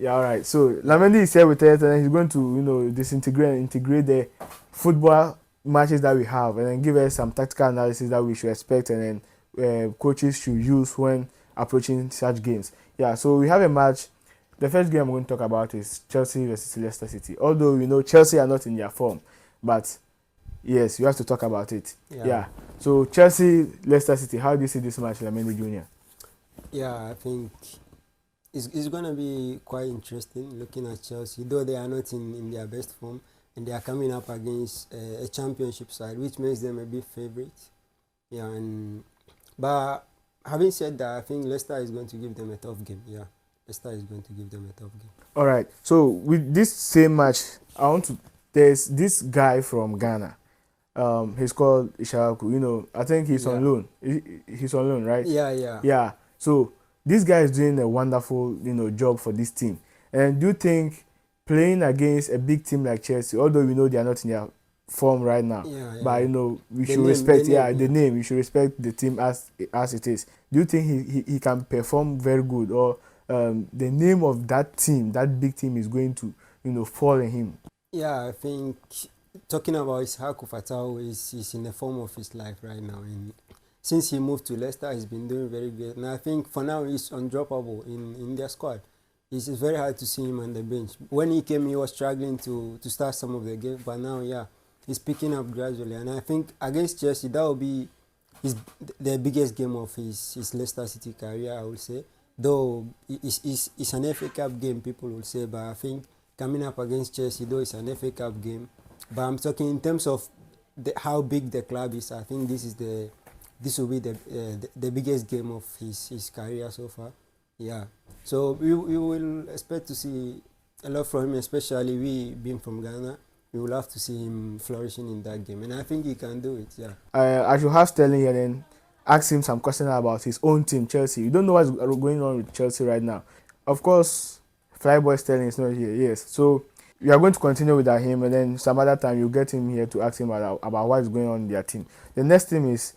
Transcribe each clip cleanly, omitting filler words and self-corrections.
Yeah, all right. So Lamendi is here with us, and he's going to, disintegrate and integrate the football matches that we have, and then give us some tactical analysis that we should expect, and then coaches should use when approaching such games. Yeah. So we have a match. The first game I'm going to talk about is Chelsea versus Leicester City. Although we know Chelsea are not in their form, but yes, you have to talk about it. Yeah, Yeah. So Chelsea, Leicester City. How do you see this match, Lamendi Junior? yeah, I think it's going to be quite interesting looking at Chelsea, though they are not in their best form and they are coming up against a championship side, which makes them a big favorite. Yeah, but having said that, I think Leicester is going to give them a tough game. Yeah, Leicester is going to give them a tough game. All right. So with this same match, I want to. There's this guy from Ghana. He's called Ishaku. I think he's Yeah, on loan. He's on loan, right? yeah, yeah. Yeah. So this guy is doing a wonderful, job for this team. And do you think playing against a big team like Chelsea, although we know they are not in their form right now, Yeah, yeah, but yeah. we The should name, respect, the yeah. name. We should respect the team as it is. Do you think he can perform very good, or the name of that team, that big team, is going to fall in him? Yeah, I think talking about Ishaku Fatau is in the form of his life right now. And since he moved to Leicester, he's been doing very good. And I think for now he's undroppable in their squad. It's very hard to see him on the bench. When he came, he was struggling to start some of the games, but now, yeah, he's picking up gradually. And I think against Chelsea, that will be the biggest game of his Leicester City career, I would say. Though it's an FA Cup game, people will say, but I think coming up against Chelsea, though it's an FA Cup game, but I'm talking in terms of how big the club is. I think this will be the biggest game of his career so far. Yeah. So we will expect to see a lot from him, especially we being from Ghana. We will have to see him flourishing in that game, and I think he can do it. Yeah. I should have Sterling here then ask him some question about his own team, Chelsea. You don't know what's going on with Chelsea right now. Of course, Flyboy Sterling is not here. Yes, so we are going to continue with him, and then some other time you get him here to ask him about what is going on in their team. The next team is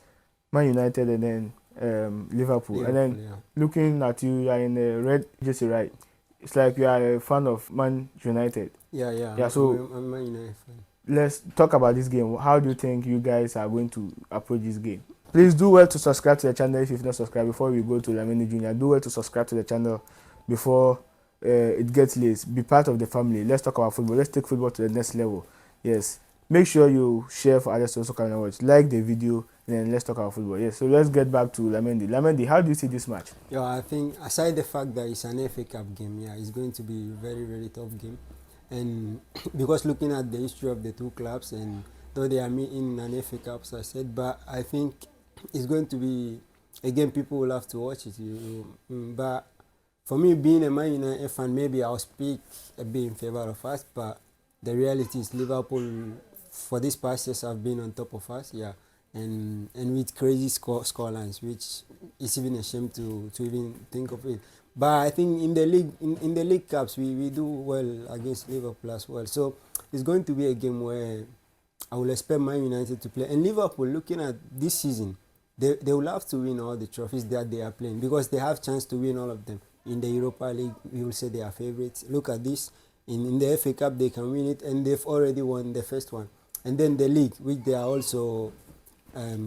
Man United, and then Liverpool. And then Yeah. looking at you, you are in the red jersey, right? It's like you are a fan of Man United. Yeah, yeah. Yeah, so I'm a United fan. let's talk about this game. How do you think you guys are going to approach this game? Please do well to subscribe to the channel if you've not subscribed before we go to Lamini Junior. Do well to subscribe to the channel before it gets late. Be part of the family. Let's talk about football. Let's take football to the next level. Yes. Make sure you share for others to also come and watch. Like the video, and then let's talk about football. Yes. So let's get back to Lamendi. Lamendi, how do you see this match? Yeah, I think aside the fact that it's an FA Cup game, yeah, it's going to be a very, very tough game. And because looking at the history of the two clubs, and though they are meeting in an FA Cup, as I said, but I think it's going to be a game people will have to watch it. But for me, being a Man United fan, maybe I'll speak a bit in favor of us, but the reality is Liverpool, for these past years, have been on top of us, yeah. And with crazy score lines, which is even a shame to even think of it. But I think in the league cups we do well against Liverpool as well. So it's going to be a game where I will expect Man United to play. And Liverpool, looking at this season, they will have to win all the trophies that they are playing because they have chance to win all of them. In the Europa League, we will say they are favourites. Look at this. In the FA Cup, they can win it, and they've already won the first one. And then the league, which they are also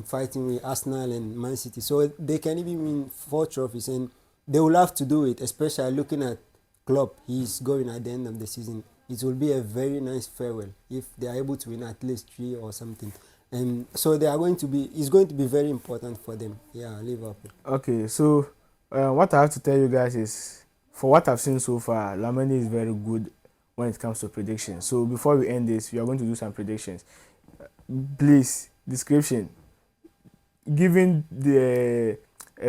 fighting with Arsenal and Man City. So they can even win 4 trophies, and they will have to do it, especially looking at Klopp. He's going at the end of the season. It will be a very nice farewell if they are able to win at least 3 or something. And so it's going to be very important for them. Yeah, Liverpool. Okay, so what I have to tell you guys is, for what I've seen so far, Lamani is very good when it comes to predictions. So before we end this, we are going to do some predictions. Please, description. Giving the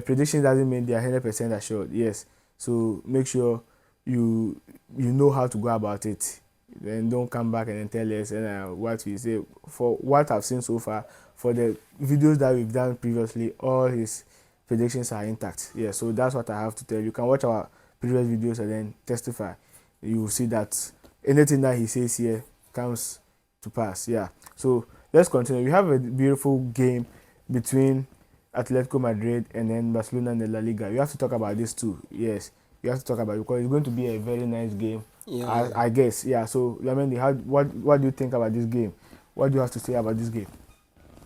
prediction doesn't mean they are 100% assured. Yes, so make sure you know how to go about it. Then don't come back and then tell us what we say. For what I've seen so far, for the videos that we've done previously, all his predictions are intact. Yeah, so that's what I have to tell you. You can watch our previous videos and then testify. You will see that anything that he says here comes to pass. Yeah, so let's continue. We have a beautiful game between Atletico Madrid and then Barcelona and the La Liga. We have to talk about this too. Yes, you have to talk about it because it's going to be a very nice game. Yeah, I guess. Yeah. So Lamendi, what do you think about this game? What do you have to say about this game?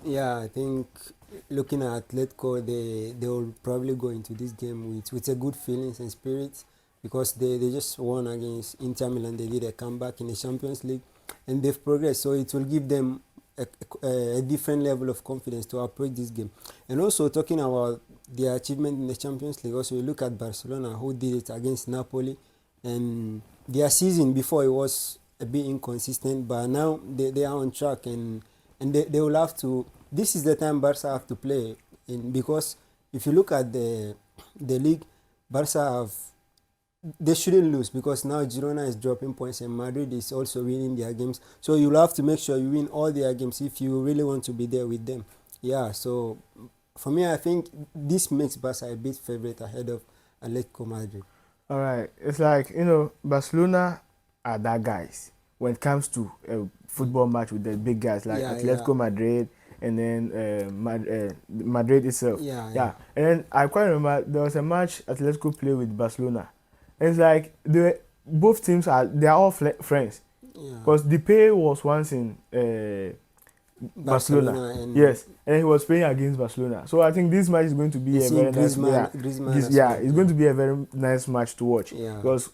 yeah. I think looking at Atletico, they will probably go into this game with a good feelings and spirit because they just won against Inter Milan. They did a comeback in the Champions League, and they've progressed. So it will give them a different level of confidence to approach this game. And also talking about their achievement in the Champions League, also you look at Barcelona who did it against Napoli, and their season before it was a bit inconsistent, but now they are on track, and they will have to. This is the time Barca have to play in, because if you look at the league, Barca have, they shouldn't lose because now Girona is dropping points and Madrid is also winning their games. So you'll have to make sure you win all their games if you really want to be there with them. Yeah, so for me, I think this makes Barca a bit favorite ahead of Atletico Madrid. All right. It's like Barcelona are that guys when it comes to a football match with the big guys like Yeah, yeah, Atletico Madrid and then Madrid itself. yeah, Yeah. yeah. And then I quite remember there was a match Atletico played with Barcelona. And it's like both teams they are all friends Yeah. because Depay was once in Barcelona. Barcelona and Yes, and he was playing against Barcelona. So I think this match is going to be a seeing very nice. Yeah, Griezmann as yeah, well. it's going to be a very nice match to watch Yeah. because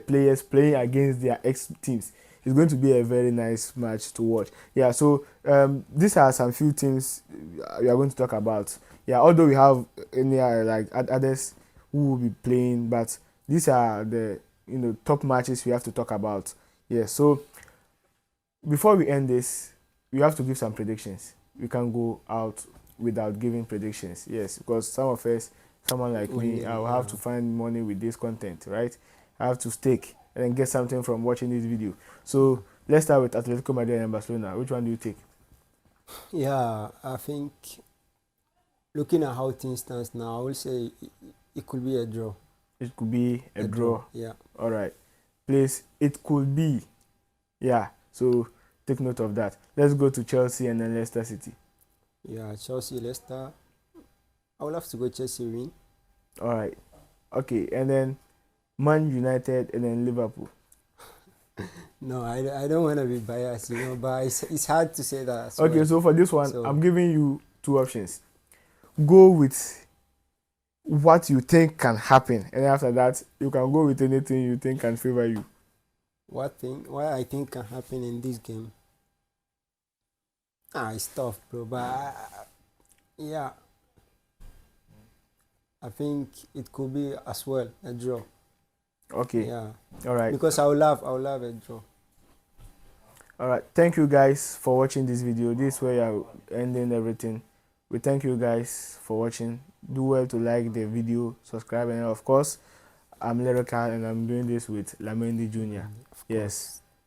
players playing against their ex teams. It's going to be a very nice match to watch. Yeah, so these are some few teams we are going to talk about. Yeah, although we have any like others who will be playing, but these are the top matches we have to talk about. Yeah, so before we end this, we have to give some predictions. We can't go out without giving predictions. Yes, because some of us, someone like me, I will have to find money with this content, right? I have to stake and then get something from watching this video. So let's start with Atletico Madrid and Barcelona. Which one do you take? Yeah, I think looking at how things stands now, I will say it could be a draw. It could be a draw. Yeah. All right. Please, it could be. Yeah. So take note of that. Let's go to Chelsea and then Leicester City. Yeah, Chelsea, Leicester. I will have to go Chelsea win. All right. Okay, and then Man United and then Liverpool. No, I don't want to be biased, but it's hard to say that. As well. Okay, so for this one, So- I'm giving you two options. Go with what you think can happen, and after that, you can go with anything you think can favor you. What I think can happen in this game? It's tough, bro. But yeah, I think it could be as well a draw. Okay. Yeah, All right. because I will love a draw. All right. Thank you guys for watching this video. This is where you're ending everything. We thank you guys for watching. Do well to like the video, subscribe, and of course, I'm Lyrical and I'm doing this with Lamendi Jr. Yes.